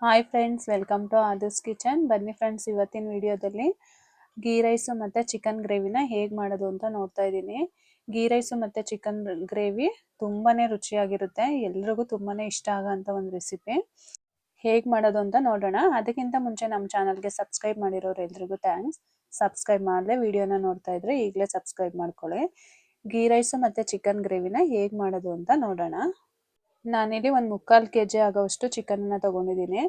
Hi friends, welcome to ಆದರ್ಸ್ kitchen. ಬನ್ನಿ friends, ಇವತ್ತಿನ ವಿಡಿಯೋದಲ್ಲಿ ಗೀ ರೈಸು ಮತ್ತು ಚಿಕನ್ ಗ್ರೇವಿನ ಹೇಗೆ ಮಾಡೋದು ಅಂತ ನೋಡ್ತಾ ಇದ್ದೀನಿ. ಗೀ ರೈಸು ಮತ್ತು ಚಿಕನ್ ಗ್ರೇವಿ ತುಂಬಾ ರುಚಿಯಾಗಿರುತ್ತೆ. ಎಲ್ರಿಗೂ ತುಂಬಾ ಇಷ್ಟ ಆಗೋಂಥ ಒಂದು ರೆಸಿಪಿ. ಹೇಗೆ ಮಾಡೋದು ಅಂತ ನೋಡೋಣ. ಅದಕ್ಕಿಂತ ಮುಂಚೆ ನಮ್ಮ ಚಾನಲ್ಗೆ ಸಬ್ಸ್ಕ್ರೈಬ್ ಮಾಡಿರೋರು ಎಲ್ರಿಗೂ ಥ್ಯಾಂಕ್ಸ್. ಸಬ್ಸ್ಕ್ರೈಬ್ ಮಾಡದೆ ವಿಡಿಯೋನ ನೋಡ್ತಾ ಇದ್ರೆ ಈಗಲೇ ಸಬ್ಸ್ಕ್ರೈಬ್ ಮಾಡ್ಕೊಳ್ಳಿ. ಗೀ ರೈಸು ಮತ್ತು ಚಿಕನ್ ಗ್ರೇವಿನ ಹೇಗೆ ಮಾಡೋದು ಅಂತ ನೋಡೋಣ. ನಾನಿಲ್ಲಿ ಒಂದು 3/4 kg ಆಗೋವಷ್ಟು ಚಿಕನ್ನ ತೊಗೊಂಡಿದ್ದೀನಿ.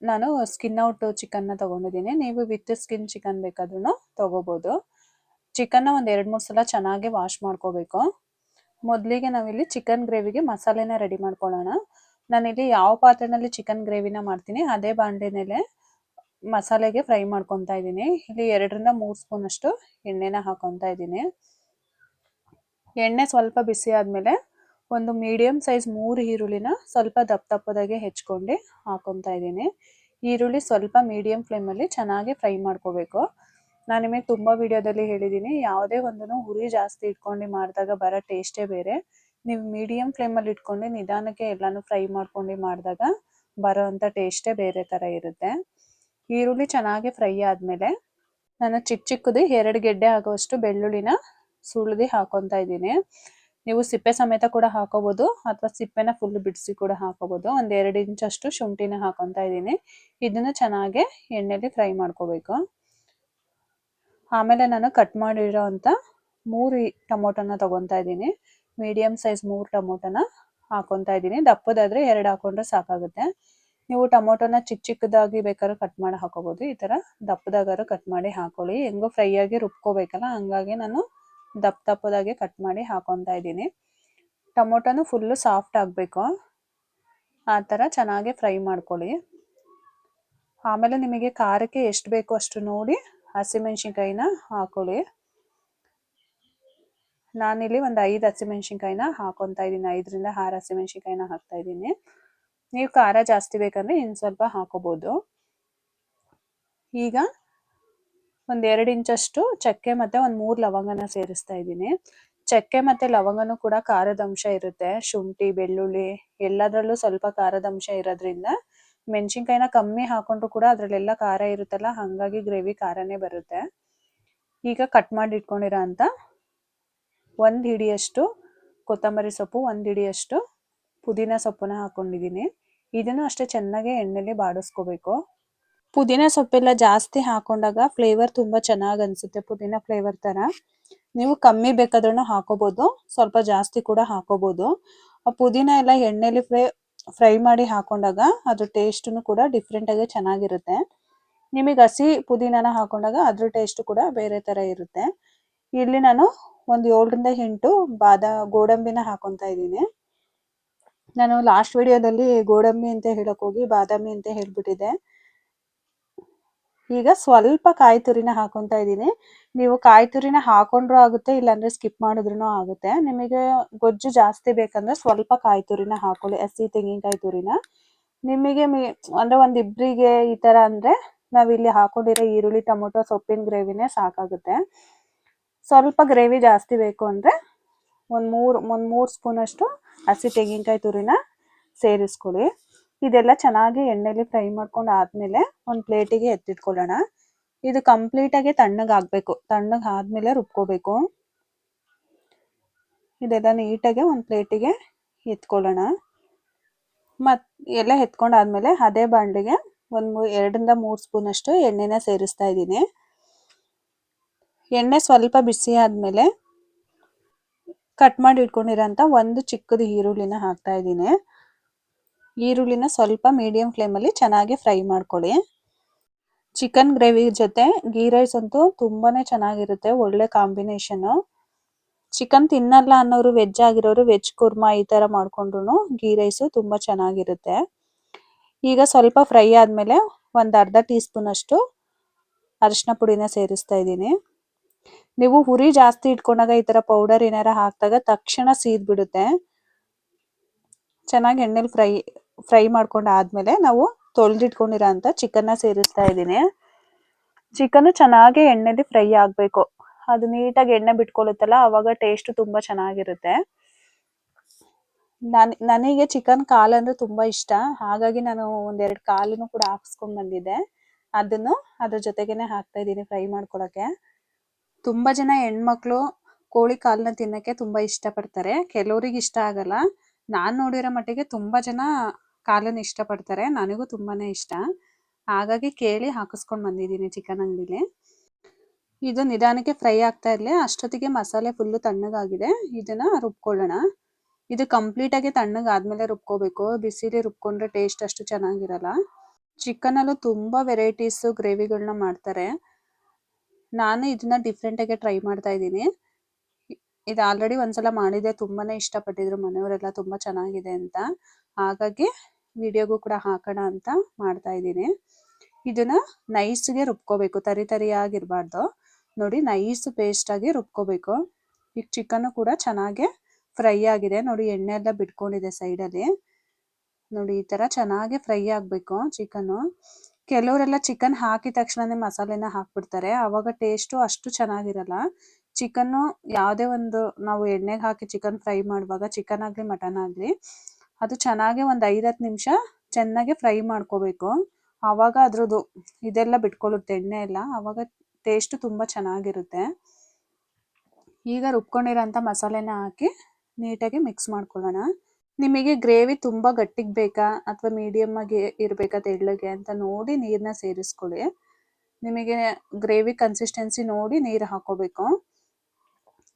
ನಾನು ಸ್ಕಿನ್ ಔಟ್ ಚಿಕನ್ನ ತೊಗೊಂಡಿದ್ದೀನಿ. ನೀವು ವಿತ್ ಸ್ಕಿನ್ ಚಿಕನ್ ಬೇಕಾದ್ರೂ ತೊಗೋಬೋದು. ಚಿಕನ್ನ ಒಂದು 2-3 ಸಲ ಚೆನ್ನಾಗಿ ವಾಶ್ ಮಾಡ್ಕೋಬೇಕು. ಮೊದಲಿಗೆ ನಾವಿಲ್ಲಿ ಚಿಕನ್ ಗ್ರೇವಿಗೆ ಮಸಾಲೆನ ರೆಡಿ ಮಾಡ್ಕೊಳ್ಳೋಣ. ನಾನಿಲ್ಲಿ ಯಾವ ಪಾತ್ರೆಯಲ್ಲಿ ಚಿಕನ್ ಗ್ರೇವಿನ ಮಾಡ್ತೀನಿ ಅದೇ ಬಾಂಡ್ಲಿನಲ್ಲೇ ಮಸಾಲೆಗೆ ಫ್ರೈ ಮಾಡ್ಕೊತಾ ಇದ್ದೀನಿ. ಇಲ್ಲಿ 2-3 ಸ್ಪೂನಷ್ಟು ಎಣ್ಣೆನ ಹಾಕೊತಾ ಇದ್ದೀನಿ. ಎಣ್ಣೆ ಸ್ವಲ್ಪ ಬಿಸಿ ಆದಮೇಲೆ ಒಂದು ಮೀಡಿಯಮ್ ಸೈಜ್ 3 ಈರುಳ್ಳಿನ ಸ್ವಲ್ಪ ದಪ್ಪದಾಗೆ ಹೆಚ್ಕೊಂಡು ಹಾಕೊತಾ ಇದ್ದೀನಿ. ಈರುಳ್ಳಿ ಸ್ವಲ್ಪ ಮೀಡಿಯಮ್ ಫ್ಲೇಮಲ್ಲಿ ಚೆನ್ನಾಗಿ ಫ್ರೈ ಮಾಡ್ಕೋಬೇಕು. ನಾನು ನಿಮಗೆ ತುಂಬ ವಿಡಿಯೋದಲ್ಲಿ ಹೇಳಿದ್ದೀನಿ, ಯಾವುದೇ ಒಂದನ್ನು ಉರಿ ಜಾಸ್ತಿ ಇಟ್ಕೊಂಡು ಮಾಡಿದಾಗ ಬರೋ ಟೇಸ್ಟೇ ಬೇರೆ. ನೀವು ಮೀಡಿಯಮ್ ಫ್ಲೇಮಲ್ಲಿ ಇಟ್ಕೊಂಡು ನಿಧಾನಕ್ಕೆ ಎಲ್ಲನೂ ಫ್ರೈ ಮಾಡ್ಕೊಂಡು ಮಾಡಿದಾಗ ಬರೋ ಅಂಥ ಟೇಸ್ಟೇ ಬೇರೆ ಥರ ಇರುತ್ತೆ. ಈರುಳ್ಳಿ ಚೆನ್ನಾಗಿ ಫ್ರೈ ಆದಮೇಲೆ ನಾನು ಚಿಕ್ಕದು 2 ಗೆಡ್ಡೆ ಆಗೋವಷ್ಟು ಬೆಳ್ಳುಳ್ಳಿನ ಸುಳಿದು ಹಾಕೊತಾ ಇದ್ದೀನಿ. ನೀವು ಸಿಪ್ಪೆ ಸಮೇತ ಕೂಡ ಹಾಕೋಬೋದು ಅಥವಾ ಸಿಪ್ಪೆನ ಫುಲ್ ಬಿಡಿಸಿ ಕೂಡ ಹಾಕೋಬೋದು. ಒಂದು 2 ಇಂಚಷ್ಟು ಶುಂಠಿನ ಹಾಕೊತಾ ಇದ್ದೀನಿ. ಇದನ್ನು ಚೆನ್ನಾಗಿ ಎಣ್ಣೆಲಿ ಫ್ರೈ ಮಾಡ್ಕೋಬೇಕು. ಆಮೇಲೆ ನಾನು ಕಟ್ ಮಾಡಿರೋ ಅಂಥ 3 ಟೊಮೊಟೊನ ತೊಗೊತಾ ಇದ್ದೀನಿ. ಮೀಡಿಯಮ್ ಸೈಜ್ 3 ಟೊಮೊಟೊನ ಹಾಕೊತಾ ಇದ್ದೀನಿ. ದಪ್ಪದಾದರೆ 2 ಹಾಕೊಂಡ್ರೆ ಸಾಕಾಗುತ್ತೆ. ನೀವು ಟೊಮೊಟೊನ ಚಿಕ್ಕದಾಗಿ ಬೇಕಾದ್ರೂ ಕಟ್ ಮಾಡಿ ಹಾಕೋಬೋದು. ಈ ಥರ ದಪ್ಪದಾಗಾದ್ರೂ ಕಟ್ ಮಾಡಿ ಹಾಕೊಳ್ಳಿ. ಹೆಂಗೋ ಫ್ರೈ ಆಗಿ ರುಬ್ಕೋಬೇಕಲ್ಲ, ಹಂಗಾಗಿ ನಾನು ದಪ್ಪದಾಗೆ ಕಟ್ ಮಾಡಿ ಹಾಕೊತಾ ಇದ್ದೀನಿ. ಟೊಮೊಟೊನು ಫುಲ್ಲು ಸಾಫ್ಟ್ ಆಗಬೇಕು, ಆ ಥರ ಚೆನ್ನಾಗಿ ಫ್ರೈ ಮಾಡ್ಕೊಳ್ಳಿ. ಆಮೇಲೆ ನಿಮಗೆ ಖಾರಕ್ಕೆ ಎಷ್ಟು ಬೇಕೋ ಅಷ್ಟು ನೋಡಿ ಹಸಿಮೆಣ್ಸಿನ್ಕಾಯಿನ ಹಾಕೊಳ್ಳಿ. ನಾನಿಲ್ಲಿ ಒಂದು 5 ಹಸಿಮೆಣ್ಸಿನ್ಕಾಯಿನ ಹಾಕೊತಾ ಇದ್ದೀನಿ. 5-6 ಹಸಿಮೆಣ್ಸಿನ್ಕಾಯಿನ ಹಾಕ್ತಾ ಇದ್ದೀನಿ. ನೀವು ಖಾರ ಜಾಸ್ತಿ ಬೇಕಂದರೆ ಇನ್ನು ಸ್ವಲ್ಪ ಹಾಕೋಬೋದು. ಈಗ ಒಂದು 2 ಇಂಚಷ್ಟು ಚಕ್ಕೆ ಮತ್ತು ಒಂದು 3 ಲವಂಗನ ಸೇರಿಸ್ತಾ ಇದ್ದೀನಿ. ಚಕ್ಕೆ ಮತ್ತು ಲವಂಗನೂ ಕೂಡ ಖಾರದ ಅಂಶ ಇರುತ್ತೆ. ಶುಂಠಿ, ಬೆಳ್ಳುಳ್ಳಿ ಎಲ್ಲದರಲ್ಲೂ ಸ್ವಲ್ಪ ಖಾರದ ಅಂಶ ಇರೋದ್ರಿಂದ ಮೆಣಸಿನ್ಕಾಯಿನ ಕಮ್ಮಿ ಹಾಕೊಂಡ್ರು ಕೂಡ ಅದರಲ್ಲೆಲ್ಲ ಖಾರ ಇರುತ್ತಲ್ಲ, ಹಾಗಾಗಿ ಗ್ರೇವಿ ಖಾರನೇ ಬರುತ್ತೆ. ಈಗ ಕಟ್ ಮಾಡಿ ಇಟ್ಕೊಂಡಿರೋ ಅಂಥ 1 ಹಿಡಿಯಷ್ಟು ಕೊತ್ತಂಬರಿ ಸೊಪ್ಪು, 1 ಹಿಡಿಯಷ್ಟು ಪುದೀನ ಸೊಪ್ಪನ್ನ ಹಾಕೊಂಡಿದ್ದೀನಿ. ಇದನ್ನು ಅಷ್ಟೇ ಚೆನ್ನಾಗಿ ಎಣ್ಣೆಲಿ ಬಾಡಿಸ್ಕೋಬೇಕು. ಪುದೀನ ಸೊಪ್ಪೆಲ್ಲ ಜಾಸ್ತಿ ಹಾಕೊಂಡಾಗ ಫ್ಲೇವರ್ ತುಂಬ ಚೆನ್ನಾಗಿ ಅನಿಸುತ್ತೆ, ಪುದೀನ ಫ್ಲೇವರ್ ಥರ. ನೀವು ಕಮ್ಮಿ ಬೇಕಾದ್ರೂ ಹಾಕೋಬೋದು, ಸ್ವಲ್ಪ ಜಾಸ್ತಿ ಕೂಡ ಹಾಕೋಬೋದು. ಆ ಪುದೀನ ಎಲ್ಲ ಎಣ್ಣೆಲಿ ಫ್ರೈ ಮಾಡಿ ಹಾಕೊಂಡಾಗ ಅದ್ರ ಟೇಸ್ಟೂ ಕೂಡ ಡಿಫ್ರೆಂಟಾಗಿ ಚೆನ್ನಾಗಿರುತ್ತೆ. ನಿಮಗೆ ಹಸಿ ಪುದೀನನ ಹಾಕೊಂಡಾಗ ಅದ್ರ ಟೇಸ್ಟು ಕೂಡ ಬೇರೆ ಥರ ಇರುತ್ತೆ. ಇಲ್ಲಿ ನಾನು ಒಂದು 7-8 ಗೋಡಂಬಿನ ಹಾಕೊತಾ ಇದ್ದೀನಿ. ನಾನು ಲಾಸ್ಟ್ ವಿಡಿಯೋದಲ್ಲಿ ಗೋಡಂಬಿ ಅಂತ ಹೇಳೋಕ್ಕೋಗಿ ಬಾದಾಮಿ ಅಂತ ಹೇಳ್ಬಿಟ್ಟಿದ್ದೆ. ಈಗ ಸ್ವಲ್ಪ ಕಾಯಿ ತುರಿನ ಹಾಕೊತಾ ಇದ್ದೀನಿ. ನೀವು ಕಾಯಿ ತುರಿನ ಹಾಕೊಂಡ್ರೂ ಆಗುತ್ತೆ, ಇಲ್ಲಾಂದರೆ ಸ್ಕಿಪ್ ಮಾಡಿದ್ರೂ ಆಗುತ್ತೆ. ನಿಮಗೆ ಗೊಜ್ಜು ಜಾಸ್ತಿ ಬೇಕಂದ್ರೆ ಸ್ವಲ್ಪ ಕಾಯಿ ತುರಿನ ಹಾಕೊಳ್ಳಿ, ಹಸಿ ತೆಂಗಿನಕಾಯಿ ತುರಿನ. ನಿಮಗೆ ಅಂದರೆ ಒಂದಿಬ್ಬರಿಗೆ ಈ ಥರ ಅಂದರೆ ನಾವಿಲ್ಲಿ ಹಾಕೊಂಡಿರೋ ಈರುಳ್ಳಿ ಟೊಮೊಟೊ ಸೊಪ್ಪಿನ ಗ್ರೇವಿನೇ ಸಾಕಾಗುತ್ತೆ. ಸ್ವಲ್ಪ ಗ್ರೇವಿ ಜಾಸ್ತಿ ಬೇಕು ಅಂದರೆ ಒಂದು 3 ಸ್ಪೂನಷ್ಟು ಹಸಿ ತೆಂಗಿನಕಾಯಿ ತುರಿನ ಸೇರಿಸ್ಕೊಳ್ಳಿ. ಇದೆಲ್ಲ ಚೆನ್ನಾಗಿ ಎಣ್ಣೆಲಿ ಫ್ರೈ ಮಾಡ್ಕೊಂಡು ಆದಮೇಲೆ ಒಂದು ಪ್ಲೇಟಿಗೆ ಎತ್ತಿಟ್ಕೊಳ್ಳೋಣ. ಇದು ಕಂಪ್ಲೀಟಾಗಿ ತಣ್ಣಗಾಗಬೇಕು. ತಣ್ಣಗಾದ್ಮೇಲೆ ರುಬ್ಕೋಬೇಕು. ಇದೆಲ್ಲ ನೀಟಾಗಿ ಒಂದು ಪ್ಲೇಟಿಗೆ ಎತ್ಕೊಳ್ಳೋಣ. ಎಲ್ಲ ಎತ್ಕೊಂಡಾದ್ಮೇಲೆ ಅದೇ ಬಾಣಲಿಗೆ ಒಂದು 2-3 ಸ್ಪೂನಷ್ಟು ಎಣ್ಣೆನ ಸೇರಿಸ್ತಾ ಇದ್ದೀನಿ. ಎಣ್ಣೆ ಸ್ವಲ್ಪ ಬಿಸಿ ಆದಮೇಲೆ ಕಟ್ ಮಾಡಿ ಇಟ್ಕೊಂಡಿರೋಂಥ ಒಂದು ಚಿಕ್ಕದು ಈರುಳ್ಳಿನ ಹಾಕ್ತಾ ಇದ್ದೀನಿ. ಈರುಳ್ಳಿನ ಸ್ವಲ್ಪ ಮೀಡಿಯಂ ಫ್ಲೇಮಲ್ಲಿ ಚೆನ್ನಾಗಿ ಫ್ರೈ ಮಾಡ್ಕೊಳ್ಳಿ. ಚಿಕನ್ ಗ್ರೇವಿ ಜೊತೆ ಗೀ ರೈಸ್ ಅಂತೂ ತುಂಬಾ ಚೆನ್ನಾಗಿರುತ್ತೆ, ಒಳ್ಳೆ ಕಾಂಬಿನೇಷನ್ನು. ಚಿಕನ್ ತಿನ್ನಲ್ಲ ಅನ್ನೋರು, ವೆಜ್ ಆಗಿರೋರು ವೆಜ್ ಕುರ್ಮಾ ಈ ಥರ ಮಾಡ್ಕೊಂಡ್ರು ಗೀ ರೈಸು ತುಂಬ ಚೆನ್ನಾಗಿರುತ್ತೆ. ಈಗ ಸ್ವಲ್ಪ ಫ್ರೈ ಆದಮೇಲೆ ಒಂದು ಅರ್ಧ ಟೀ ಸ್ಪೂನಷ್ಟು ಅರಿಶಿನ ಪುಡಿನ ಸೇರಿಸ್ತಾ ಇದ್ದೀನಿ. ನೀವು ಉರಿ ಜಾಸ್ತಿ ಇಟ್ಕೊಂಡಾಗ ಈ ಥರ ಪೌಡರ್ ಏನಾರ ಹಾಕಿದಾಗ ತಕ್ಷಣ ಸೀದ್ಬಿಡುತ್ತೆ. ಚೆನ್ನಾಗಿ ಎಣ್ಣೆಲಿ ಫ್ರೈ ಮಾಡ್ಕೊಂಡು ಆದಮೇಲೆ ನಾವು ತೊಳೆದಿಟ್ಕೊಂಡಿರೋ ಅಂಥ ಚಿಕನ್ನ ಸೇರಿಸ್ತಾ ಇದ್ದೀನಿ. ಚಿಕನ್ನು ಚೆನ್ನಾಗಿ ಎಣ್ಣೆಲಿ ಫ್ರೈ ಆಗಬೇಕು. ಅದು ನೀಟಾಗಿ ಎಣ್ಣೆ ಬಿಟ್ಕೊಳ್ಳುತ್ತಲ್ಲ, ಆವಾಗ ಟೇಸ್ಟು ತುಂಬ ಚೆನ್ನಾಗಿರುತ್ತೆ. ನನಗೆ ಚಿಕನ್ ಕಾಲ್ ಅಂದ್ರೆ ತುಂಬಾ ಇಷ್ಟ. ಹಾಗಾಗಿ ನಾನು ಒಂದೆರಡು ಕಾಲನ್ನು ಕೂಡ ಹಾಕ್ಸ್ಕೊಂಡ್ ಬಂದಿದ್ದೆ. ಅದನ್ನು ಅದ್ರ ಜೊತೆಗೇನೆ ಹಾಕ್ತಾ ಇದ್ದೀನಿ ಫ್ರೈ ಮಾಡ್ಕೊಳಕ್ಕೆ. ತುಂಬಾ ಜನ ಹೆಣ್ಮಕ್ಳು ಕೋಳಿ ಕಾಲ್ನ ತಿನ್ನಕ್ಕೆ ತುಂಬಾ ಇಷ್ಟ ಪಡ್ತಾರೆ. ಕೆಲವ್ರಿಗೆ ಇಷ್ಟ ಆಗಲ್ಲ. ನಾನ್ ನೋಡಿರೋ ಮಟ್ಟಿಗೆ ತುಂಬಾ ಜನ ಕಾಲನ್ನ ಇಷ್ಟ ಪಡ್ತಾರೆ. ನನಗೂ ತುಂಬಾನೇ ಇಷ್ಟ. ಹಾಗಾಗಿ ಕೇಳಿ ಹಾಕಿಸ್ಕೊಂಡ್ ಬಂದಿದ್ದೀನಿ ಚಿಕನ್ ಅಂಗಡಿಲಿ. ಇದು ನಿಧಾನಕ್ಕೆ ಫ್ರೈ ಆಗ್ತಾ ಇರ್ಲಿ. ಅಷ್ಟೊತ್ತಿಗೆ ಮಸಾಲೆ ಫುಲ್ಲು ತಣ್ಣಗಾಗಿದೆ. ಇದನ್ನ ರುಬ್ಕೊಳ್ಳೋಣ. ಇದು ಕಂಪ್ಲೀಟ್ ಆಗಿ ತಣ್ಣಗಾದ್ಮೇಲೆ ರುಬ್ಕೋಬೇಕು. ಬಿಸಿಲಿ ರುಬ್ಕೊಂಡ್ರೆ ಟೇಸ್ಟ್ ಅಷ್ಟು ಚೆನ್ನಾಗಿರಲ್ಲ. ಚಿಕನ್ ಅಲ್ಲೂ ತುಂಬಾ ವೆರೈಟೀಸ್ ಗ್ರೇವಿಗಳನ್ನ ಮಾಡ್ತಾರೆ. ನಾನು ಇದನ್ನ ಡಿಫ್ರೆಂಟ್ ಆಗಿ ಟ್ರೈ ಮಾಡ್ತಾ ಇದ್ದೀನಿ. ಇದು ಆಲ್ರೆಡಿ ಒಂದ್ಸಲ ಮಾಡಿದೆ, ತುಂಬಾನೇ ಇಷ್ಟಪಟ್ಟಿದ್ರು ಮನೆಯವರೆಲ್ಲ, ತುಂಬಾ ಚೆನ್ನಾಗಿದೆ ಅಂತ. ಹಾಗಾಗಿ ವಿಡಿಯೋಗೂ ಕೂಡ ಹಾಕೋಣ ಅಂತ ಮಾಡ್ತಾ ಇದ್ದೀನಿ. ಇದನ್ನ ನೈಸ್ಗೆ ರುಬ್ಕೋಬೇಕು, ತರಿ ತರಿಯಾಗಿರ್ಬಾರ್ದು. ನೋಡಿ, ನೈಸ್ ಪೇಸ್ಟ್ ಆಗಿ ರುಬ್ಕೋಬೇಕು. ಈಗ ಚಿಕನ್ ಕೂಡ ಚೆನ್ನಾಗಿ ಫ್ರೈ ಆಗಿದೆ ನೋಡಿ, ಎಣ್ಣೆ ಎಲ್ಲ ಬಿಟ್ಕೊಂಡಿದೆ ಸೈಡಲ್ಲಿ. ನೋಡಿ, ಈ ತರ ಚೆನ್ನಾಗಿ ಫ್ರೈ ಆಗ್ಬೇಕು ಚಿಕನ್. ಕೆಲವರೆಲ್ಲ ಚಿಕನ್ ಹಾಕಿದ ತಕ್ಷಣನೇ ಮಸಾಲೆನ ಹಾಕ್ಬಿಡ್ತಾರೆ, ಅವಾಗ ಟೇಸ್ಟು ಅಷ್ಟು ಚೆನ್ನಾಗಿರಲ್ಲ. ಚಿಕನ್ನು ಯಾವುದೇ ಒಂದು ನಾವು ಎಣ್ಣೆಗೆ ಹಾಕಿ ಚಿಕನ್ ಫ್ರೈ ಮಾಡುವಾಗ, ಚಿಕನ್ ಆಗಲಿ ಮಟನ್ ಆಗಲಿ, ಅದು ಚೆನ್ನಾಗಿ ಒಂದು 5-10 ನಿಮಿಷ ಚೆನ್ನಾಗಿ ಫ್ರೈ ಮಾಡ್ಕೋಬೇಕು. ಆವಾಗ ಅದ್ರದ್ದು ಇದೆಲ್ಲ ಬಿಟ್ಕೊಳ್ಳುತ್ತೆ ಎಣ್ಣೆ ಎಲ್ಲ, ಆವಾಗ ಟೇಸ್ಟ್ ತುಂಬಾ ಚೆನ್ನಾಗಿರುತ್ತೆ. ಈಗ ರುಬ್ಕೊಂಡಿರೋಂಥ ಮಸಾಲೆನ ಹಾಕಿ ನೀಟಾಗಿ ಮಿಕ್ಸ್ ಮಾಡ್ಕೊಳ್ಳೋಣ. ನಿಮಗೆ ಗ್ರೇವಿ ತುಂಬಾ ಗಟ್ಟಿಗೆ ಬೇಕಾ ಅಥವಾ ಮೀಡಿಯಮ್ ಆಗಿ ಇರಬೇಕಾ ತೆಳ್ಳಗೆ ಅಂತ ನೋಡಿ ನೀರನ್ನ ಸೇರಿಸ್ಕೊಳ್ಳಿ. ನಿಮಗೆ ಗ್ರೇವಿ ಕನ್ಸಿಸ್ಟೆನ್ಸಿ ನೋಡಿ ನೀರು ಹಾಕೋಬೇಕು.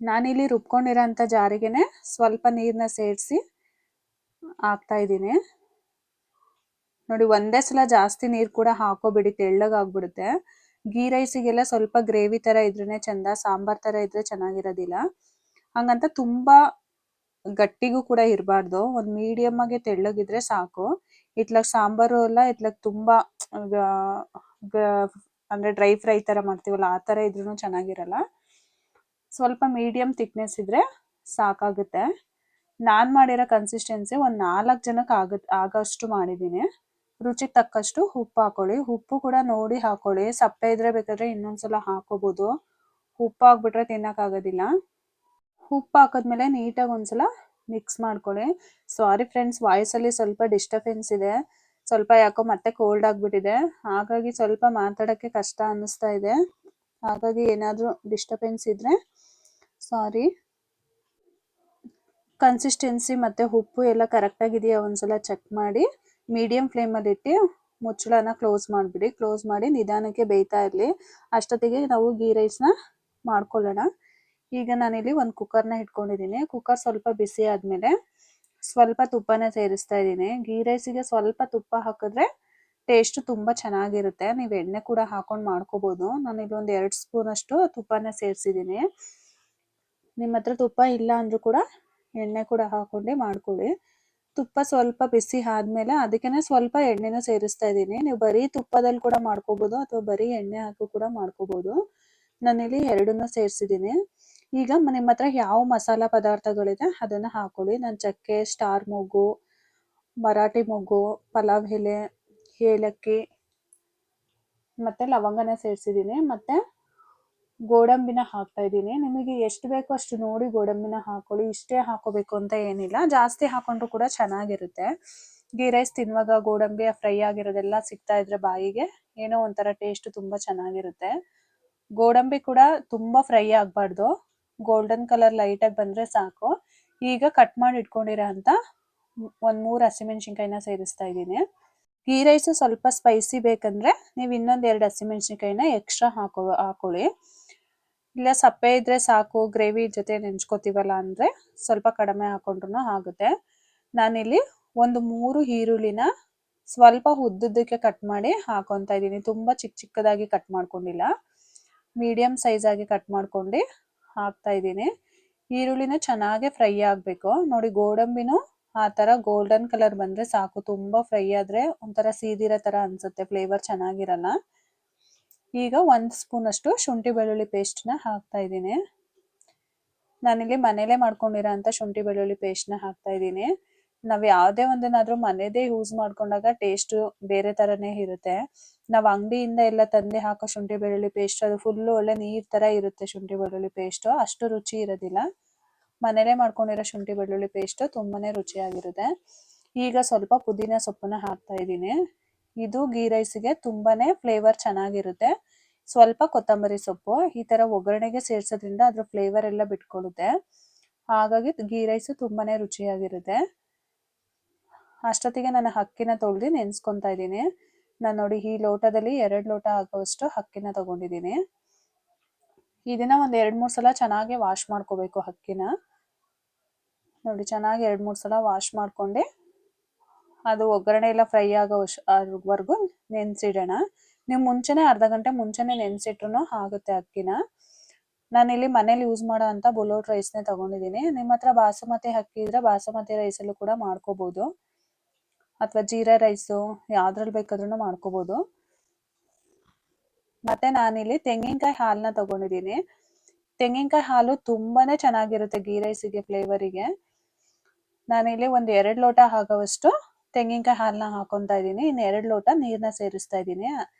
ನಾನಿಲ್ಲಿ ರುಬ್ಕೊಂಡಿರೋಂಥ ಜಾರಿಗೆನೆ ಸ್ವಲ್ಪ ನೀರನ್ನ ಸೇರಿಸಿ ಹಾಕ್ತಾ ಇದ್ದೀನಿ. ನೋಡಿ, ಒಂದೇ ಸಲ ಜಾಸ್ತಿ ನೀರು ಕೂಡ ಹಾಕೋಬಿಡಿ, ತೆಳ್ಳಗಾಗ್ಬಿಡುತ್ತೆ. ಗೀ ರೈಸಿಗೆಲ್ಲ ಸ್ವಲ್ಪ ಗ್ರೇವಿ ತರ ಇದ್ರೇನೆ ಚಂದ, ಸಾಂಬಾರ್ ತರ ಇದ್ರೆ ಚೆನ್ನಾಗಿರೋದಿಲ್ಲ. ಹಂಗಂತ ತುಂಬಾ ಗಟ್ಟಿಗೂ ಕೂಡ ಇರಬಾರ್ದು, ಒಂದು ಮೀಡಿಯಮ್ ಆಗಿ ತೆಳ್ಳಗಿದ್ರೆ ಸಾಕು. ಇತ್ಲಾಗ ಸಾಂಬಾರು ಎಲ್ಲ ಇತ್ಲಾಗ ತುಂಬಾ ಅಂದ್ರೆ ಡ್ರೈ ಫ್ರೈ ತರ ಮಾಡ್ತೀವಲ್ಲ, ಆ ತರ ಇದ್ರೂ ಚೆನ್ನಾಗಿರಲ್ಲ. ಸ್ವಲ್ಪ ಮೀಡಿಯಂ ಥಿಕ್ನೆಸ್ ಇದ್ರೆ ಸಾಕಾಗುತ್ತೆ. ನಾನ್ ಮಾಡಿರೋ ಕನ್ಸಿಸ್ಟೆನ್ಸಿ ಒಂದು 4 ಜನಕ್ಕೆ ಆಗೋಷ್ಟು ಮಾಡಿದ್ದೀನಿ. ರುಚಿಗೆ ತಕ್ಕಷ್ಟು ಉಪ್ಪು ಹಾಕೊಳ್ಳಿ. ಉಪ್ಪು ಕೂಡ ನೋಡಿ ಹಾಕೊಳ್ಳಿ, ಸಪ್ಪೆ ಇದ್ರೆ ಬೇಕಾದ್ರೆ ಇನ್ನೊಂದ್ಸಲ ಹಾಕೋಬಹುದು. ಉಪ್ಪು ಹಾಕ್ಬಿಟ್ರೆ ತಿನ್ನಕ್ಕಾಗೋದಿಲ್ಲ. ಉಪ್ಪು ಹಾಕಿದ್ಮೇಲೆ ನೀಟಾಗಿ ಒಂದ್ಸಲ ಮಿಕ್ಸ್ ಮಾಡ್ಕೊಳ್ಳಿ. ಸಾರಿ ಫ್ರೆಂಡ್ಸ್, ವಾಯ್ಸಲ್ಲಿ ಸ್ವಲ್ಪ ಡಿಸ್ಟರ್ಬೆನ್ಸ್ ಇದೆ. ಸ್ವಲ್ಪ ಯಾಕೋ ಮತ್ತೆ ಕೋಲ್ಡ್ ಆಗಿಬಿಟ್ಟಿದೆ, ಹಾಗಾಗಿ ಸ್ವಲ್ಪ ಮಾತಾಡೋಕ್ಕೆ ಕಷ್ಟ ಅನ್ನಿಸ್ತಾ ಇದೆ. ಹಾಗಾಗಿ ಏನಾದರೂ ಡಿಸ್ಟರ್ಬೆನ್ಸ್ ಇದ್ರೆ ಸಾರಿ. ಕನ್ಸಿಸ್ಟೆನ್ಸಿ ಮತ್ತು ಉಪ್ಪು ಎಲ್ಲ ಕರೆಕ್ಟಾಗಿದೆಯಾ ಒಂದ್ಸಲ ಚೆಕ್ ಮಾಡಿ, ಮೀಡಿಯಂ ಫ್ಲೇಮಲ್ಲಿ ಇಟ್ಟು ಮುಚ್ಚಳನ ಕ್ಲೋಸ್ ಮಾಡಿಬಿಡಿ. ಕ್ಲೋಸ್ ಮಾಡಿ ನಿಧಾನಕ್ಕೆ ಬೇಯ್ತಾ ಇರಲಿ. ಅಷ್ಟೊತ್ತಿಗೆ ನಾವು ಗೀ ರೈಸ್ನ ಮಾಡ್ಕೊಳ್ಳೋಣ. ಈಗ ನಾನಿಲ್ಲಿ ಒಂದು ಕುಕ್ಕರ್ನ ಇಟ್ಕೊಂಡಿದ್ದೀನಿ. ಕುಕ್ಕರ್ ಸ್ವಲ್ಪ ಬಿಸಿ ಆದಮೇಲೆ ಸ್ವಲ್ಪ ತುಪ್ಪನ ಸೇರಿಸ್ತಾ ಇದ್ದೀನಿ. ಗೀ ರೈಸಿಗೆ ಸ್ವಲ್ಪ ತುಪ್ಪ ಹಾಕಿದ್ರೆ ಟೇಸ್ಟ್ ತುಂಬ ಚೆನ್ನಾಗಿರುತ್ತೆ. ನೀವು ಎಣ್ಣೆ ಕೂಡ ಹಾಕೊಂಡು ಮಾಡ್ಕೋಬೋದು. ನಾನಿಲ್ಲಿ ಒಂದು 2 ಸ್ಪೂನಷ್ಟು ತುಪ್ಪನ ಸೇರಿಸಿದ್ದೀನಿ. ನಿಮ್ಮ ಹತ್ರ ತುಪ್ಪ ಇಲ್ಲ ಅಂದರೂ ಕೂಡ ಎಣ್ಣೆ ಕೂಡ ಹಾಕೊಂಡೆ ಮಾಡ್ಕೊಳ್ಳಿ. ತುಪ್ಪ ಸ್ವಲ್ಪ ಬಿಸಿ ಆದಮೇಲೆ ಅದಕ್ಕೆ ಸ್ವಲ್ಪ ಎಣ್ಣೆನ ಸೇರಿಸ್ತಾ ಇದ್ದೀನಿ. ನೀವು ಬರೀ ತುಪ್ಪದಲ್ಲಿ ಕೂಡ ಮಾಡ್ಕೋಬೋದು ಅಥವಾ ಬರೀ ಎಣ್ಣೆ ಹಾಕಿ ಕೂಡ ಮಾಡ್ಕೋಬೋದು. ನಾನಿಲ್ಲಿ ಎರಡನ್ನೂ ಸೇರಿಸಿದ್ದೀನಿ. ಈಗ ನಿಮ್ಮ ಹತ್ರ ಯಾವ ಮಸಾಲ ಪದಾರ್ಥಗಳಿದೆ ಅದನ್ನು ಹಾಕೊಳ್ಳಿ. ನಾನು ಚಕ್ಕೆ, ಸ್ಟಾರ್ ಮೊಗ್ಗು, ಮರಾಠಿ ಮೊಗ್ಗು, ಪಲಾವ್ ಎಲೆ, ಏಲಕ್ಕಿ ಮತ್ತು ಲವಂಗನ ಸೇರಿಸಿದ್ದೀನಿ. ಮತ್ತು ಗೋಡಂಬಿನ ಹಾಕ್ತಾ ಇದ್ದೀನಿ. ನಿಮಗೆ ಎಷ್ಟು ಬೇಕೋ ಅಷ್ಟು ನೋಡಿ ಗೋಡಂಬಿನ ಹಾಕೊಳ್ಳಿ. ಇಷ್ಟೇ ಹಾಕೋಬೇಕು ಅಂತ ಏನಿಲ್ಲ, ಜಾಸ್ತಿ ಹಾಕೊಂಡ್ರು ಕೂಡ ಚೆನ್ನಾಗಿರುತ್ತೆ. ಗೀ ರೈಸ್ ತಿನ್ನುವಾಗ ಗೋಡಂಬಿ ಫ್ರೈ ಆಗಿರೋದೆಲ್ಲ ಸಿಗ್ತಾ ಇದ್ರೆ ಬಾಯಿಗೆ ಏನೋ ಒಂಥರ ಟೇಸ್ಟ್ ತುಂಬ ಚೆನ್ನಾಗಿರುತ್ತೆ. ಗೋಡಂಬಿ ಕೂಡ ತುಂಬ ಫ್ರೈ ಆಗಬಾರ್ದು, ಗೋಲ್ಡನ್ ಕಲರ್ ಲೈಟಾಗಿ ಬಂದರೆ ಸಾಕು. ಈಗ ಕಟ್ ಮಾಡಿ ಇಟ್ಕೊಂಡಿರೋ ಅಂತ ಒಂದು 3 ಹಸಿಮೆಣ್ಸಿನ್ಕಾಯಿನ ಸೇರಿಸ್ತಾ ಇದ್ದೀನಿ. ಗೀ ರೈಸು ಸ್ವಲ್ಪ ಸ್ಪೈಸಿ ಬೇಕಂದರೆ ನೀವು ಇನ್ನೊಂದು 2 ಹಸಿಮೆಣ್ಸಿನ್ಕಾಯಿನ ಎಕ್ಸ್ಟ್ರಾ ಹಾಕೊಳ್ಳಿ. ಇಲ್ಲ ಸಪ್ಪೆ ಇದ್ರೆ ಸಾಕು, ಗ್ರೇವಿ ಜೊತೆ ನೆಂಚ್ಕೋತೀವಲ್ಲ ಅಂದರೆ ಸ್ವಲ್ಪ ಕಡಿಮೆ ಹಾಕೊಂಡ್ರೂ ಆಗುತ್ತೆ. ನಾನಿಲ್ಲಿ ಒಂದು 3 ಈರುಳ್ಳಿನ ಸ್ವಲ್ಪ ಉದ್ದುದ್ದಕ್ಕೆ ಕಟ್ ಮಾಡಿ ಹಾಕೊತಾ ಇದ್ದೀನಿ. ತುಂಬ ಚಿಕ್ಕದಾಗಿ ಕಟ್ ಮಾಡ್ಕೊಂಡಿಲ್ಲ, ಮೀಡಿಯಮ್ ಸೈಜಾಗಿ ಕಟ್ ಮಾಡ್ಕೊಂಡು ಹಾಕ್ತಾ ಇದ್ದೀನಿ. ಈರುಳ್ಳಿನ ಚೆನ್ನಾಗಿ ಫ್ರೈ ಆಗಬೇಕು. ನೋಡಿ, ಗೋಡಂಬಿನೂ ಆ ಥರ ಗೋಲ್ಡನ್ ಕಲರ್ ಬಂದರೆ ಸಾಕು. ತುಂಬ ಫ್ರೈ ಆದರೆ ಒಂಥರ ಸೀದಿರೋ ಥರ ಅನಿಸುತ್ತೆ, ಫ್ಲೇವರ್ ಚೆನ್ನಾಗಿರಲ್ಲ. ಈಗ 1 ಸ್ಪೂನಷ್ಟು ಶುಂಠಿ ಬೆಳ್ಳುಳ್ಳಿ ಪೇಸ್ಟ್ನ ಹಾಕ್ತಾ ಇದ್ದೀನಿ. ನಾನಿಲ್ಲಿ ಮನೇಲೇ ಮಾಡ್ಕೊಂಡಿರೋ ಅಂಥ ಶುಂಠಿ ಬೆಳ್ಳುಳ್ಳಿ ಪೇಸ್ಟ್ನ ಹಾಕ್ತಾ ಇದ್ದೀನಿ. ನಾವು ಯಾವುದೇ ಒಂದನ್ನಾದರೂ ಮನೆಯದೇ ಯೂಸ್ ಮಾಡ್ಕೊಂಡಾಗ ಟೇಸ್ಟು ಬೇರೆ ಥರನೇ ಇರುತ್ತೆ. ನಾವು ಅಂಗಡಿಯಿಂದ ಎಲ್ಲ ತಂದು ಹಾಕೋ ಶುಂಠಿ ಬೆಳ್ಳುಳ್ಳಿ ಪೇಸ್ಟ್ ಅದು ಫುಲ್ಲು ಒಳ್ಳೆ ನೀರು ಥರ ಇರುತ್ತೆ. ಶುಂಠಿ ಬೆಳ್ಳುಳ್ಳಿ ಪೇಸ್ಟು ಅಷ್ಟು ರುಚಿ ಇರೋದಿಲ್ಲ. ಮನೇಲೆ ಮಾಡ್ಕೊಂಡಿರೋ ಶುಂಠಿ ಬೆಳ್ಳುಳ್ಳಿ ಪೇಸ್ಟ್ ತುಂಬಾನೇ ರುಚಿಯಾಗಿರುತ್ತೆ. ಈಗ ಸ್ವಲ್ಪ ಪುದೀನ ಸೊಪ್ಪನ್ನ ಹಾಕ್ತಾ ಇದ್ದೀನಿ. ಇದು ಗೀ ರೈಸ್ಗೆ ತುಂಬಾನೇ ಫ್ಲೇವರ್ ಚೆನ್ನಾಗಿರುತ್ತೆ. ಸ್ವಲ್ಪ ಕೊತ್ತಂಬರಿ ಸೊಪ್ಪು ಈ ತರ ಒಗ್ಗರಣೆಗೆ ಸೇರ್ಸೋದ್ರಿಂದ ಅದ್ರ ಫ್ಲೇವರ್ ಎಲ್ಲ ಬಿಟ್ಕೊಳ್ಳುತ್ತೆ. ಹಾಗಾಗಿ ಗೀ ರೈಸ್ ತುಂಬಾನೇ ರುಚಿಯಾಗಿರುತ್ತೆ. ಅಷ್ಟೊತ್ತಿಗೆ ನಾನು ಅಕ್ಕಿನ ತೊಳೆದು ನೆನೆಸ್ಕೊತಾ ಇದ್ದೀನಿ. ನಾನು ನೋಡಿ ಈ ಲೋಟದಲ್ಲಿ 2 ಲೋಟ ಆಗುವಷ್ಟು ಅಕ್ಕಿನ ತಗೊಂಡಿದ್ದೀನಿ. ಇದನ್ನ ಒಂದ್ 2-3 ಸಲ ಚೆನ್ನಾಗಿ ವಾಶ್ ಮಾಡ್ಕೋಬೇಕು ಅಕ್ಕಿನ. ನೋಡಿ ಚೆನ್ನಾಗಿ 2-3 ಸಲ ವಾಶ್ ಮಾಡ್ಕೊಂಡೆ ಅದು ಒಗ್ಗರಣೆ ಎಲ್ಲ ಫ್ರೈ ಆಗೋವರೆಗೂ ನೆನೆಸಿಡೋಣ. ನೀವು ಮುಂಚೆನೆ ಅರ್ಧ ಗಂಟೆ ಮುಂಚೆನೆ ನೆನೆಸಿಟ್ರು ಆಗುತ್ತೆ ಅಕ್ಕಿನ. ನಾನಿಲ್ಲಿ ಮನೇಲಿ ಯೂಸ್ ಮಾಡೋ ಅಂತ ಬುಲೋಟ್ ರೈಸ್ನೇ ತಗೊಂಡಿದ್ದೀನಿ. ನಿಮ್ಮ ಹತ್ರ ಬಾಸುಮತಿ ಅಕ್ಕಿ ಇದ್ರೆ ಬಾಸುಮತಿ ರೈಸಲ್ಲೂ ಕೂಡ ಮಾಡ್ಕೋಬಹುದು, ಅಥವಾ ಜೀರಾ ರೈಸು ಯಾವ್ದ್ರಲ್ಲಿ ಬೇಕಾದ್ರೂ ಮಾಡ್ಕೋಬಹುದು. ಮತ್ತೆ ನಾನಿಲ್ಲಿ ತೆಂಗಿನಕಾಯಿ ಹಾಲನ್ನ ತಗೊಂಡಿದ್ದೀನಿ. ತೆಂಗಿನಕಾಯಿ ಹಾಲು ತುಂಬಾನೇ ಚೆನ್ನಾಗಿರುತ್ತೆ ಗೀ ರೈಸಿಗೆ ಫ್ಲೇವರಿಗೆ. ನಾನಿಲ್ಲಿ ಒಂದ್ 2 ಲೋಟ ಆಗೋವಷ್ಟು ತೆಂಗಿನಕಾಯಿ ಹಾಲನ್ನ ಹಾಕೊಂತಾ ಇದ್ದೀನಿ. ಇನ್ನು 2 ಲೋಟ ನೀರನ್ನ ಸೇರಿಸ್ತಾ ಇದ್ದೀನಿ.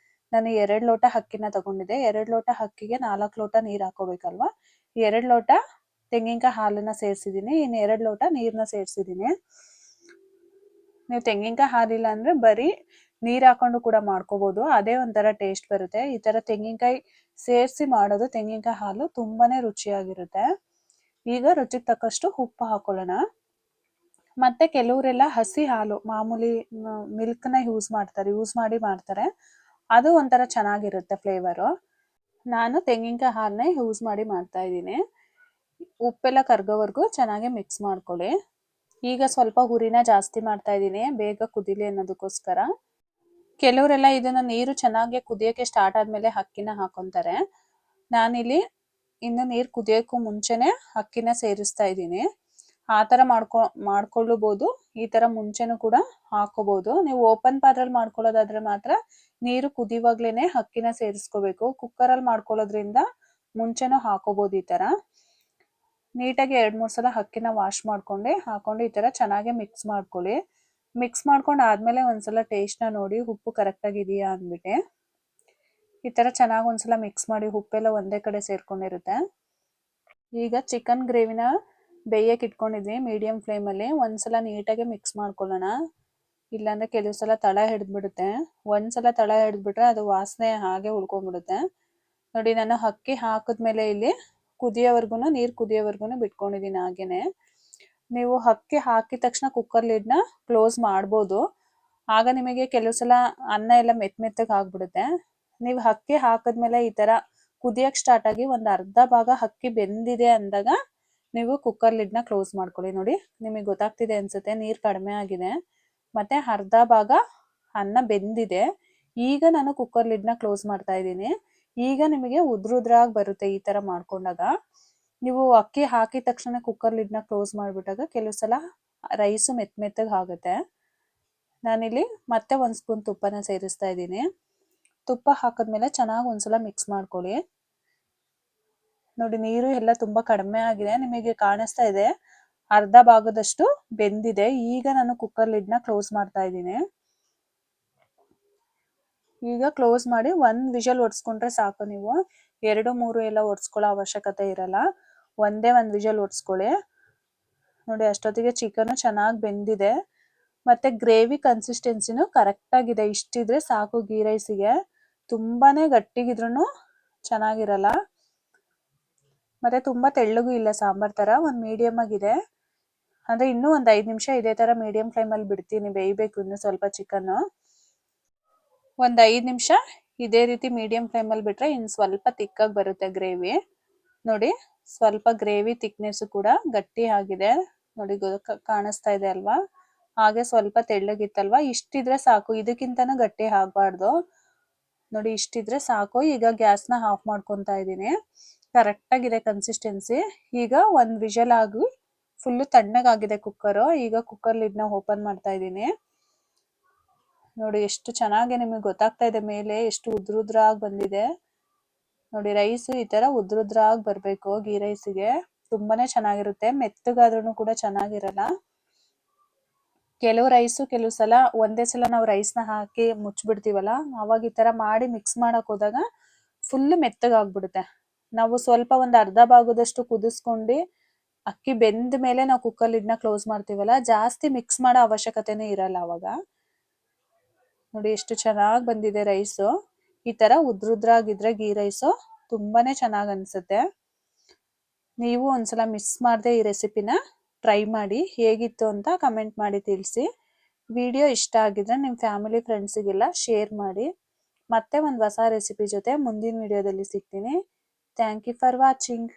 ನಾನು 2 ಲೋಟ ಅಕ್ಕಿನ ತಗೊಂಡಿದ್ದೆ. 2 ಲೋಟ ಅಕ್ಕಿಗೆ 4 ಲೋಟ ನೀರು ಹಾಕೋಬೇಕಲ್ವಾ. 2 ಲೋಟ ತೆಂಗಿನಕಾಯಿ ಹಾಲನ್ನ ಸೇರಿಸಿದ್ದೀನಿ. ಇನ್ನು 2 ಲೋಟ ನೀರನ್ನ ಸೇರಿಸಿದ್ದೀನಿ. ನೀವು ತೆಂಗಿನಕಾಯಿ ಹಾಲಿಲ್ಲ ಅಂದ್ರೆ ಬರೀ ನೀರ್ ಹಾಕೊಂಡು ಕೂಡ ಮಾಡ್ಕೋಬಹುದು. ಅದೇ ಒಂಥರ ಟೇಸ್ಟ್ ಬರುತ್ತೆ. ಈ ತರ ತೆಂಗಿನಕಾಯಿ ಸೇರಿಸಿ ಮಾಡೋದು ತೆಂಗಿನಕಾಯಿ ಹಾಲು ತುಂಬಾನೇ ರುಚಿಯಾಗಿರುತ್ತೆ. ಈಗ ರುಚಿಗೆ ತಕ್ಕಷ್ಟು ಉಪ್ಪು ಹಾಕೊಳ್ಳೋಣ. ಮತ್ತೆ ಕೆಲವರೆಲ್ಲ ಹಸಿ ಹಾಲು ಮಾಮೂಲಿ ಮಿಲ್ಕ್ ನ ಯೂಸ್ ಮಾಡ್ತಾರೆ. ಅದು ಒಂಥರ ಚೆನ್ನಾಗಿರುತ್ತೆ ಫ್ಲೇವರು. ನಾನು ತೆಂಗಿನಕಾಯಿ ಹಾಲನ್ನೇ ಯೂಸ್ ಮಾಡಿ ಮಾಡ್ತಾ ಇದ್ದೀನಿ. ಉಪ್ಪೆಲ್ಲ ಕರ್ಗೋವರೆಗೂ ಚೆನ್ನಾಗಿ ಮಿಕ್ಸ್ ಮಾಡ್ಕೊಳ್ಳಿ. ಈಗ ಸ್ವಲ್ಪ ಹುರಿನ ಜಾಸ್ತಿ ಮಾಡ್ತಾ ಇದ್ದೀನಿ, ಬೇಗ ಕುದಿಲಿ ಅನ್ನೋದಕ್ಕೋಸ್ಕರ. ಕೆಲವರೆಲ್ಲ ಇದನ್ನ ನೀರು ಚೆನ್ನಾಗಿ ಕುದಿಯೋಕೆ ಸ್ಟಾರ್ಟ್ ಆದ್ಮೇಲೆ ಅಕ್ಕಿನ ಹಾಕೊಂತಾರೆ. ನಾನಿಲ್ಲಿ ಇನ್ನು ನೀರು ಕುದಿಯೋಕ್ಕೂ ಮುಂಚೆನೆ ಅಕ್ಕಿನ ಸೇರಿಸ್ತಾ ಇದ್ದೀನಿ. ಆ ತರ ಮಾಡ್ಕೊಳ್ಳಬಹುದು. ಈ ತರ ಮುಂಚೆನೂ ಕೂಡ ಹಾಕೋಬಹುದು. ನೀವು ಓಪನ್ ಪಾತ್ರೆಯಲ್ಲಿ ಮಾಡ್ಕೊಳ್ಳೋದಾದ್ರೆ ಮಾತ್ರ ನೀರು ಕುದಿಯುವಾಗ್ಲೇನೆ ಅಕ್ಕಿನ ಸೇರಿಸ್ಕೋಬೇಕು. ಕುಕ್ಕರ್ ಅಲ್ಲಿ ಮಾಡ್ಕೊಳ್ಳೋದ್ರಿಂದ ಮುಂಚೆನೂ ಹಾಕೋಬಹುದು. ಈ ತರ ನೀಟಾಗಿ 2-3 ಸಲ ಅಕ್ಕಿನ ವಾಶ್ ಹಾಕೊಂಡು ಈ ತರ ಚೆನ್ನಾಗಿ ಮಿಕ್ಸ್ ಮಾಡ್ಕೊಳ್ಳಿ. ಮಿಕ್ಸ್ ಮಾಡ್ಕೊಂಡು ಆದ್ಮೇಲೆ ಒಂದ್ಸಲ ಟೇಸ್ಟ್ ನ ನೋಡಿ ಉಪ್ಪು ಕರೆಕ್ಟ್ ಆಗಿದೆಯಾ ಅಂದ್ಬಿಟ್ಟು ಈ ತರ ಚೆನ್ನಾಗಿ ಒಂದ್ಸಲ ಮಿಕ್ಸ್ ಮಾಡಿ. ಉಪ್ಪೆಲ್ಲ ಒಂದೇ ಕಡೆ ಸೇರ್ಕೊಂಡಿರುತ್ತೆ. ಈಗ ಚಿಕನ್ ಗ್ರೇವಿನ ಬೇಯಕ್ಕೆ ಇಟ್ಕೊಂಡಿದ್ವಿ ಮೀಡಿಯಂ ಫ್ಲೇಮ್ ಅಲ್ಲಿ. ಒಂದ್ಸಲ ನೀಟಾಗಿ ಮಿಕ್ಸ್ ಮಾಡ್ಕೊಳ್ಳೋಣ, ಇಲ್ಲಾಂದ್ರೆ ಕೆಲವು ಸಲ ತಳ ಹಿಡಿದ್ಬಿಡುತ್ತೆ. ಒಂದ್ಸಲ ತಳ ಹಿಡಿದ್ಬಿಟ್ರೆ ಅದು ವಾಸನೆ ಹಾಗೆ ಉಳ್ಕೊಂಡ್ಬಿಡುತ್ತೆ. ನೋಡಿ ನಾನು ಅಕ್ಕಿ ಹಾಕಿದ್ಮೇಲೆ ಇಲ್ಲಿ ನೀರ್ ಕುದಿಯೋವರೆಗೂ ಬಿಟ್ಕೊಂಡಿದೀನಿ. ಹಾಗೇನೆ ನೀವು ಅಕ್ಕಿ ಹಾಕಿದ ತಕ್ಷಣ ಕುಕ್ಕರ್ ಲಿಡ್ನ ಕ್ಲೋಸ್ ಮಾಡ್ಬೋದು. ಆಗ ನಿಮಗೆ ಕೆಲವು ಸಲ ಅನ್ನ ಎಲ್ಲ ಮೆತ್ತಗೆ ಆಗ್ಬಿಡುತ್ತೆ. ನೀವು ಅಕ್ಕಿ ಹಾಕಿದ್ಮೇಲೆ ಈ ತರ ಕುದಿಯಕ್ ಸ್ಟಾರ್ಟ್ ಆಗಿ ಒಂದ್ ಅರ್ಧ ಭಾಗ ಅಕ್ಕಿ ಬೆಂದಿದೆ ಅಂದಾಗ ನೀವು ಕುಕ್ಕರ್ ಲಿಡ್ನ ಕ್ಲೋಸ್ ಮಾಡ್ಕೊಳ್ಳಿ. ನೋಡಿ ನಿಮಗೆ ಗೊತ್ತಾಗ್ತಿದೆ ಅನ್ಸುತ್ತೆ, ನೀರ್ ಕಡಿಮೆ ಆಗಿದೆ ಮತ್ತೆ ಅರ್ಧ ಭಾಗ ಅನ್ನ ಬೆಂದಿದೆ. ಈಗ ನಾನು ಕುಕ್ಕರ್ ಲಿಡ್ನ ಕ್ಲೋಸ್ ಮಾಡ್ತಾ ಇದ್ದೀನಿ. ಈಗ ನಿಮಗೆ ಉದ್ರಾಗಿ ಬರುತ್ತೆ. ಈ ತರ ಮಾಡ್ಕೊಂಡಾಗ ನೀವು ಅಕ್ಕಿ ಹಾಕಿದ ತಕ್ಷಣ ಕುಕ್ಕರ್ ಲಿಡ್ನ ಕ್ಲೋಸ್ ಮಾಡ್ಬಿಟ್ಟಾಗ ಕೆಲವು ಸಲ ರೈಸು ಮೆತ್ತಗೆ ಆಗುತ್ತೆ. ನಾನಿಲ್ಲಿ ಮತ್ತೆ 1 ಸ್ಪೂನ್ ತುಪ್ಪನ ಸೇರಿಸ್ತಾ ಇದ್ದೀನಿ. ತುಪ್ಪ ಹಾಕಿದ್ಮೇಲೆ ಚೆನ್ನಾಗಿ ಒಂದ್ಸಲ ಮಿಕ್ಸ್ ಮಾಡ್ಕೊಳ್ಳಿ. ನೋಡಿ ನೀರು ಎಲ್ಲ ತುಂಬಾ ಕಡಿಮೆ ಆಗಿದೆ, ನಿಮಗೆ ಕಾಣಿಸ್ತಾ ಇದೆ ಅರ್ಧ ಭಾಗದಷ್ಟು ಬೆಂದಿದೆ. ಈಗ ನಾನು ಕುಕ್ಕರ್ ಲಿಡ್ನ ಕ್ಲೋಸ್ ಮಾಡ್ತಾ ಇದ್ದೀನಿ. ಈಗ ಕ್ಲೋಸ್ ಮಾಡಿ 1 ವಿಷಲ್ ಹೊಡ್ಸ್ಕೊಂಡ್ರೆ ಸಾಕು. ನೀವು 2-3 ಎಲ್ಲ ಹೊಡ್ಸ್ಕೊಳ್ಳೋ ಅವಶ್ಯಕತೆ ಇರಲ್ಲ. ಒಂದೇ 1 ವಿಷಲ್ ಹೊಡ್ಸ್ಕೊಳ್ಳಿ. ನೋಡಿ ಅಷ್ಟೊತ್ತಿಗೆ ಚಿಕನ್ ಚೆನ್ನಾಗಿ ಬೆಂದಿದೆ ಮತ್ತೆ ಗ್ರೇವಿ ಕನ್ಸಿಸ್ಟೆನ್ಸಿನೂ ಕರೆಕ್ಟ್ ಆಗಿದೆ. ಇಷ್ಟಿದ್ರೆ ಸಾಕು ಗೀ ರೈಸಿಗೆ. ತುಂಬಾನೇ ಗಟ್ಟಿಗಿದ್ರೂ ಚೆನ್ನಾಗಿರಲ್ಲ ಮತ್ತೆ ತುಂಬಾ ತೆಳ್ಳಗೂ ಇಲ್ಲ. ಸಾಂಬಾರ್ ತರ ಒಂದ್ ಮೀಡಿಯಂ ಆಗಿದೆ. ಅಂದ್ರೆ ಇನ್ನೂ ಒಂದ್ 5 ನಿಮಿಷ ಇದೇ ತರ ಮೀಡಿಯಂ ಫ್ಲೇಮ್ ಅಲ್ಲಿ ಬಿಡ್ತೀನಿ, ಬೇಯಬೇಕು ಇನ್ನು ಸ್ವಲ್ಪ ಚಿಕನ್. ಒಂದ್ 5 ನಿಮಿಷ ಇದೇ ರೀತಿ ಮೀಡಿಯಂ ಫ್ಲೇಮ್ ಅಲ್ಲಿ ಬಿಟ್ರೆ ಇನ್ ಸ್ವಲ್ಪ ತಿಕ್ಕಾಗಿ ಬರುತ್ತೆ ಗ್ರೇವಿ. ನೋಡಿ ಸ್ವಲ್ಪ ಗ್ರೇವಿ ಥಿಕ್ನೆಸ್ ಕೂಡ ಗಟ್ಟಿ ಆಗಿದೆ. ನೋಡಿ ಕಾಣಿಸ್ತಾ ಇದೆ ಅಲ್ವಾ, ಹಾಗೆ ಸ್ವಲ್ಪ ತೆಳ್ಳಗಿತ್ತಲ್ವಾ. ಇಷ್ಟಿದ್ರೆ ಸಾಕು, ಇದಕ್ಕಿಂತನೂ ಗಟ್ಟಿ ಆಗ್ಬಾರ್ದು. ನೋಡಿ ಇಷ್ಟಿದ್ರೆ ಸಾಕು. ಈಗ ಗ್ಯಾಸ್ನ ಆಫ್ ಮಾಡ್ಕೊಂತಾ ಇದ್ದೀನಿ. ಕರೆಕ್ಟ್ ಆಗಿದೆ ಕನ್ಸಿಸ್ಟೆನ್ಸಿ. ಈಗ 1 ವಿಷಲ್ ಆಗಿ ಫುಲ್ ತಣ್ಣಗಾಗಿದೆ ಕುಕ್ಕರ್. ಈಗ ಕುಕ್ಕರ್ ಲಿಡ್ನ ಓಪನ್ ಮಾಡ್ತಾ ಇದ್ದೀನಿ. ನೋಡಿ ಎಷ್ಟು ಚೆನ್ನಾಗಿ ನಿಮಗೆ ಗೊತ್ತಾಗ್ತಾ ಇದೆ ಮೇಲೆ ಎಷ್ಟು ಉದ್ರಾಗಿ ಬಂದಿದೆ. ನೋಡಿ ರೈಸ್ ಈ ತರ ಉದ್ರಾಗಿ ಬರ್ಬೇಕು ಗೀ ರೈಸಿಗೆ. ತುಂಬಾನೇ ಚೆನ್ನಾಗಿರುತ್ತೆ. ಮೆತ್ತಗಾದ್ರೂ ಕೂಡ ಚೆನ್ನಾಗಿರಲ್ಲ. ಕೆಲವು ಸಲ ಒಂದೇ ಸಲ ನಾವು ರೈಸ್ನ ಹಾಕಿ ಮುಚ್ಚಿಬಿಡ್ತೀವಲ್ಲ, ಅವಾಗ ಈ ತರ ಮಾಡಿ ಮಿಕ್ಸ್ ಮಾಡಕ್ ಹೋದಾಗ ಫುಲ್ ಮೆತ್ತಗಾಗ್ಬಿಡುತ್ತೆ. ನಾವು ಸ್ವಲ್ಪ ಒಂದ್ ಅರ್ಧ ಭಾಗದಷ್ಟು ಕುದಿಸ್ಕೊಂಡು ಅಕ್ಕಿ ಬೆಂದ ಮೇಲೆ ನಾವು ಕುಕ್ಕರ್ ಲಿಡ್ನ ಕ್ಲೋಸ್ ಮಾಡ್ತೀವಲ್ಲ, ಜಾಸ್ತಿ ಮಿಕ್ಸ್ ಮಾಡೋ ಅವಶ್ಯಕತೆನೇ ಇರಲ್ಲ ಅವಾಗ. ನೋಡಿ ಎಷ್ಟು ಚೆನ್ನಾಗಿ ಬಂದಿದೆ ರೈಸು. ಈ ತರ ಉದ್ರುದ್ರಾಗಿದ್ರೆ ಗೀ ರೈಸು ತುಂಬಾನೇ ಚೆನ್ನಾಗಿ ಅನ್ಸುತ್ತೆ. ನೀವು ಒಂದ್ಸಲ ಮಿಸ್ ಮಾಡದೆ ಈ ರೆಸಿಪಿನ ಟ್ರೈ ಮಾಡಿ, ಹೇಗಿತ್ತು ಅಂತ ಕಮೆಂಟ್ ಮಾಡಿ ತಿಳಿಸಿ. ವಿಡಿಯೋ ಇಷ್ಟ ಆಗಿದ್ರೆ ನಿಮ್ಮ ಫ್ಯಾಮಿಲಿ ಫ್ರೆಂಡ್ಸಿಗೆಲ್ಲ ಶೇರ್ ಮಾಡಿ. ಮತ್ತೆ ಒಂದು ಹೊಸ ರೆಸಿಪಿ ಜೊತೆ ಮುಂದಿನ ವಿಡಿಯೋದಲ್ಲಿ ಸಿಗ್ತೀನಿ. Thank you for watching.